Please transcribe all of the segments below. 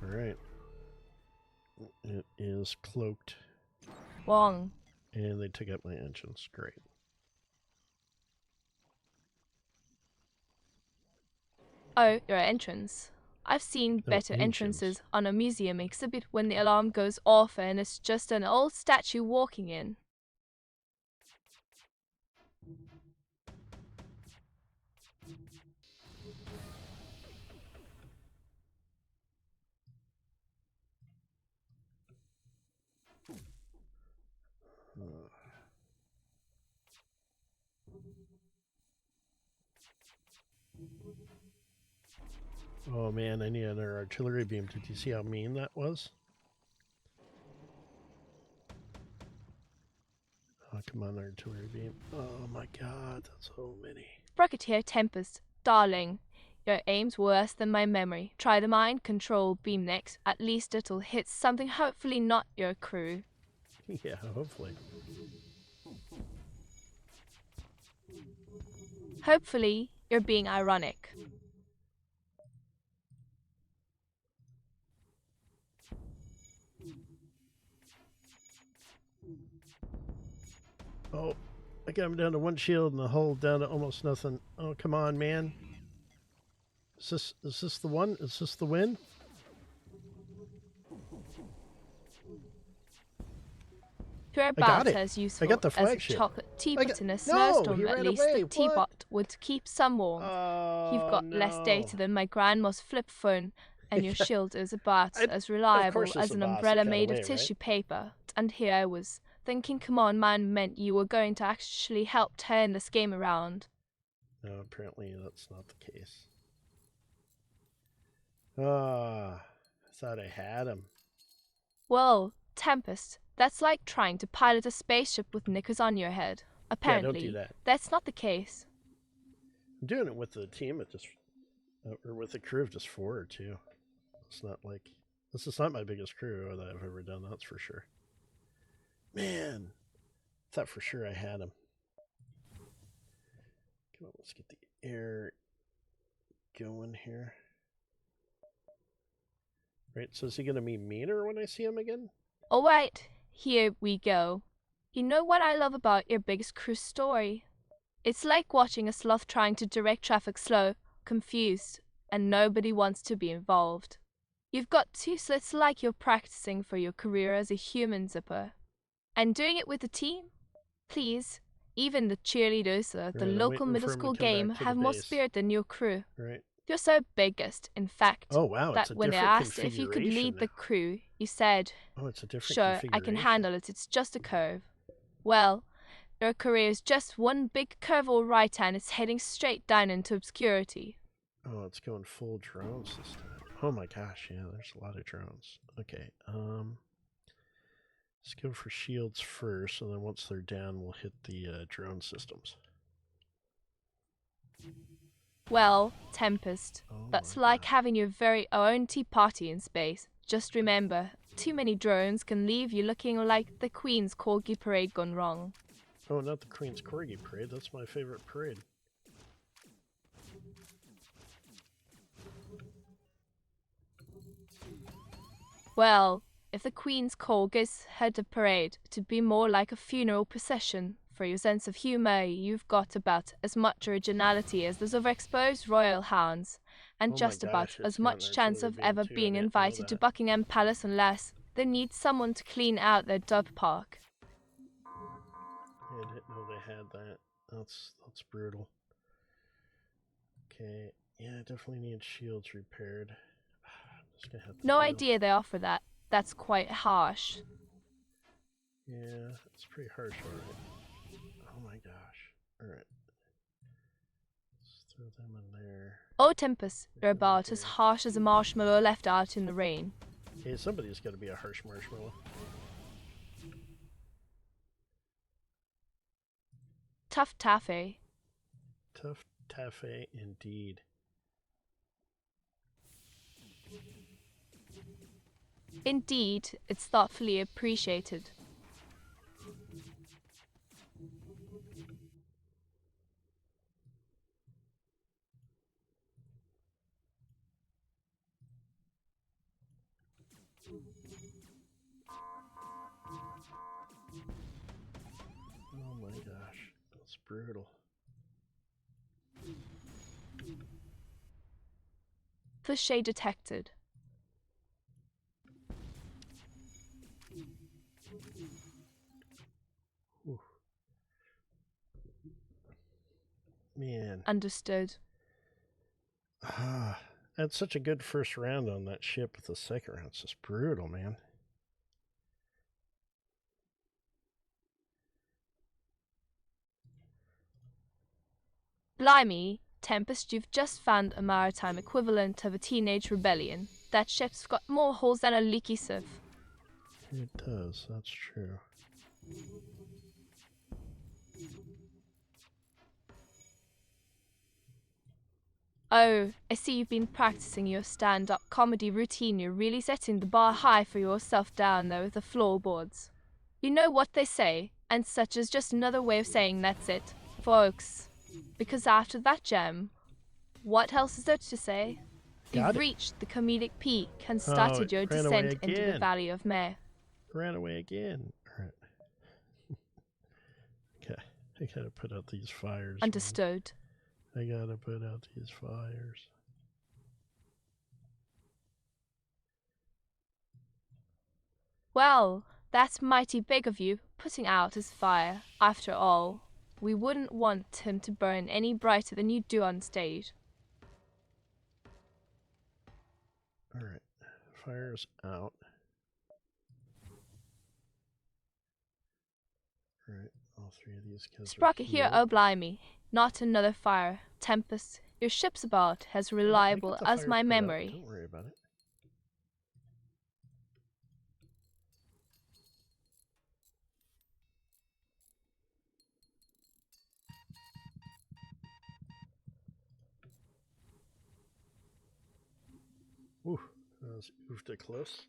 Alright. It is cloaked. Wrong. And they took out my engines. Great. Oh, your entrance. I've seen No, better engines. entrances on a museum exhibit when the alarm goes off and it's just an old statue walking in. Oh man, I need another artillery beam. Did you see how mean that was? Oh, come on, artillery beam. Oh my god, that's so many. Brocketeer Tempest, darling. Your aim's worse than my memory. Try the mind control beam next. At least it'll hit something, hopefully not your crew. Yeah, hopefully. Hopefully, you're being ironic. Oh, I got him down to one shield and the hull down to almost nothing. Oh, come on, man. Is this the one? Is this the win? You're I got about it. as I useful got the as a flagship. chocolate teapot in a No, snowstorm. he At ran least away. the teapot would keep some warmth. You've Oh, got less data than my grandma's flip phone, and your shield is about as of reliable course it's as the an boss that umbrella got made away, of tissue right? paper. And here I was, thinking Command Man meant you were going to actually help turn this game around. No, apparently that's not the case. Ah, I thought I had him. Well, Tempest, that's like trying to pilot a spaceship with knickers on your head. Yeah, don't do Apparently, that. that's not the case. I'm doing it with the team of just, or with a crew of just 4 or 2. It's not like, this is not my biggest crew that I've ever done, that's for sure. Man, I thought for sure I had him. Come on, let's get the air going here. Right, so is he going to be meaner when I see him again? Alright, here we go. You know what I love about your biggest crew story? It's like watching a sloth trying to direct traffic slow, confused, and nobody wants to be involved. You've got 2 slits like you're practicing for your career as a human zipper. And doing it with a team? Please, even the cheerleaders at the Right, I'm local waiting middle for him to school come game back to the have more base. spirit than your crew. Right. You're so biggest, in fact, Oh wow, that it's a when they different asked if you could configuration lead the now. crew, you said, Oh, it's a different "Sure, I configuration. can handle it, it's just a curve." Well, your career is just one big curve all right and it's heading straight down into obscurity. Oh, it's going full drones this time. Oh my gosh, yeah, there's a lot of drones. Okay, let's go for shields first, and then once they're down, we'll hit the drone systems. Well, Tempest, Oh that's my like God. having your very own tea party in space. Just remember, too many drones can leave you looking like the Queen's Corgi parade gone wrong. Oh, not the Queen's Corgi parade. That's my favorite parade. Well, if the Queen's Corgis had a parade to be more like a funeral procession, for your sense of humour, you've got about as much originality as those overexposed royal hounds, and Oh my just about gosh, as it's got an much chance artillery of beam ever too. I being didn't know invited to that. Buckingham Palace unless they need someone to clean out their dove park. I didn't know they had that. That's brutal. Okay, yeah, I definitely need shields repaired. I'm just gonna have to No deal. idea they offer that. That's quite harsh. Yeah, it's pretty harsh, alright. Oh my gosh. Alright. Let's throw them in there. Oh, Tempest, you're about as harsh as a marshmallow left out in the rain. Hey, somebody's gotta be a harsh marshmallow. Tough taffy. Tough taffy indeed. Indeed, it's thoughtfully appreciated. Oh my gosh, that's brutal. Cliché detected. Whew. Man. Understood. Ah, had such a good first round on that ship, but the second round's just brutal, man. Blimey, Tempest, you've just found a maritime equivalent of a teenage rebellion. That ship's got more holes than a leaky sieve. It does, that's true. Oh, I see you've been practicing your stand-up comedy routine. You're really setting the bar high for yourself down there with the floorboards. You know what they say, and such is just another way of saying that's it, folks. Because after that gem, what else is there to say? You've reached the comedic peak and started your descent into the Valley of Meh. Ran away again. All right. Okay, I gotta put out these fires. Understood. Man. I gotta put out these fires. Well, that's mighty big of you, putting out his fire. After all, we wouldn't want him to burn any brighter than you do on stage. Alright, fire's out. Alright, all three of these guys Sprocket here, oh blimey. Not another fire. Tempest, your ship's about as reliable as my memory. Don't worry about it. Ooh, that was oofed close.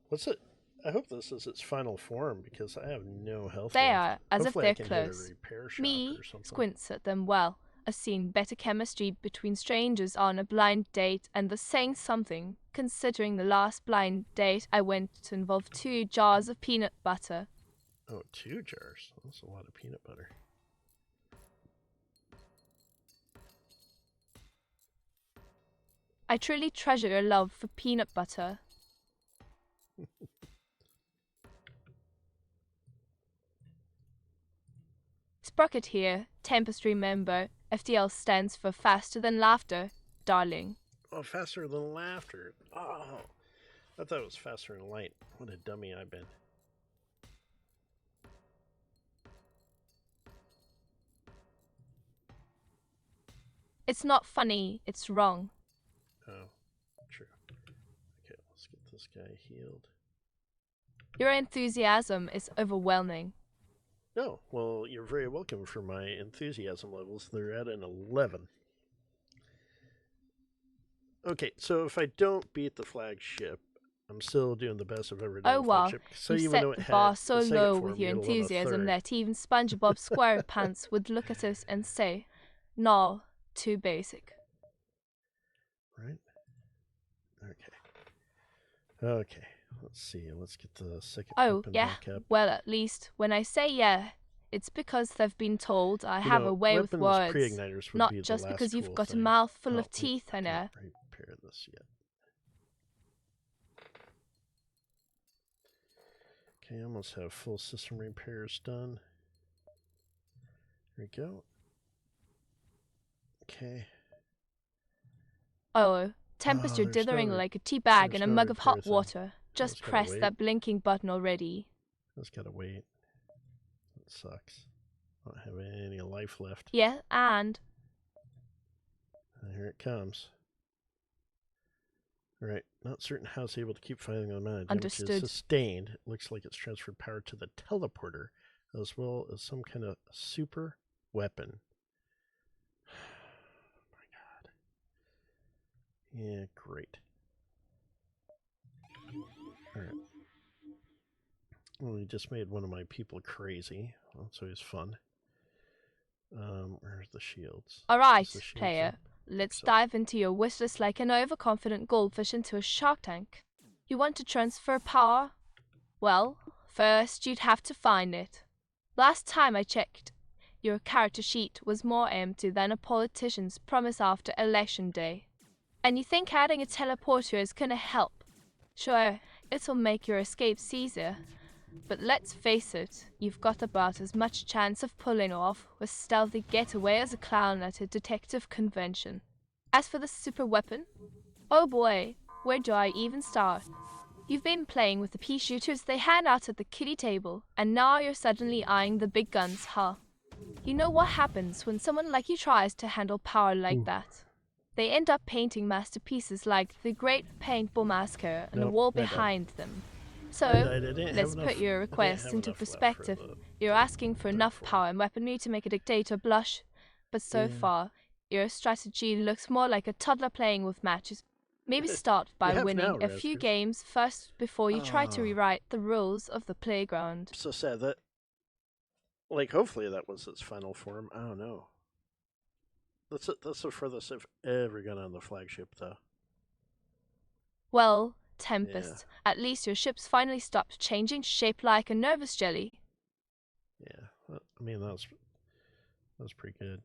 What's it? I hope this is its final form because I have no health They left. are, as Hopefully if they're close. Me squints at them. Well, I've seen better chemistry between strangers on a blind date, and the saying something, considering the last blind date I went to involved 2 jars of peanut butter. Oh, 2 jars? That's a lot of peanut butter. I truly treasure your love for peanut butter. Sprocket here, Tempest member. FTL stands for faster than laughter, darling. Oh, faster than laughter. Oh, I thought it was faster than light. What a dummy I've been. It's not funny, it's wrong. Oh, true. Okay, let's get this guy healed. Your enthusiasm is overwhelming. No, well, you're very welcome for my enthusiasm levels. They're at an 11. Okay, so if I don't beat the flagship, I'm still doing the best I've ever done. Oh well, so you set the bar so low with your enthusiasm that even SpongeBob SquarePants would look at us and say, "No, too basic." Right? Okay, let's see. Let's get the second weapon back up. Well, at least when I say yeah, it's because they've been told I have a way with words, not just because you've got a mouth full of teeth, I know. Repair this yet. Okay, I almost have full system repairs done. There we go. Okay. Oh, Tempest, you're dithering like a tea bag in a mug of hot water. Just press that blinking button already. Just gotta wait. That sucks. I don't have any life left. Yeah, and here it comes. Alright, not certain how it's able to keep fighting the amount of damage understood. Sustained. It looks like it's transferred power to the teleporter, as well as some kind of super weapon. Oh my god. Yeah, great. Alright. Well, we just made one of my people crazy. That's always fun. Where's the shields? Alright, player. let's So, dive into your wish list like an overconfident goldfish into a shark tank. You want to transfer power? Well, first you'd have to find it. Last time I checked, your character sheet was more empty than a politician's promise after election day. And you think adding a teleporter is gonna help? Sure, it'll make your escapes easier. But let's face it, you've got about as much chance of pulling off a stealthy getaway as a clown at a detective convention. As for the super weapon, oh boy, where do I even start? You've been playing with the pea shooters they hand out at the kiddie table, and now you're suddenly eyeing the big guns, huh? You know what happens when someone like you tries to handle power like that? They end up painting masterpieces like the Great Paintball Massacre on the nope, wall I don't. behind them. I So, didn't let's have enough, put your I didn't request have into enough left for perspective. the You're asking for third enough form. power and weaponry to make a dictator blush, but so Yeah. far, your strategy looks more like a toddler playing with matches. Maybe start by have winning now, a few Rasker. games first before you try to Oh. rewrite the rules of the playground. I'm so sad that, like, hopefully that was its final form. I don't know. That's the furthest I've ever gone on the flagship, though. Well, Tempest, at least your ship's finally stopped changing shape like a nervous jelly. Yeah, I mean, that was pretty good.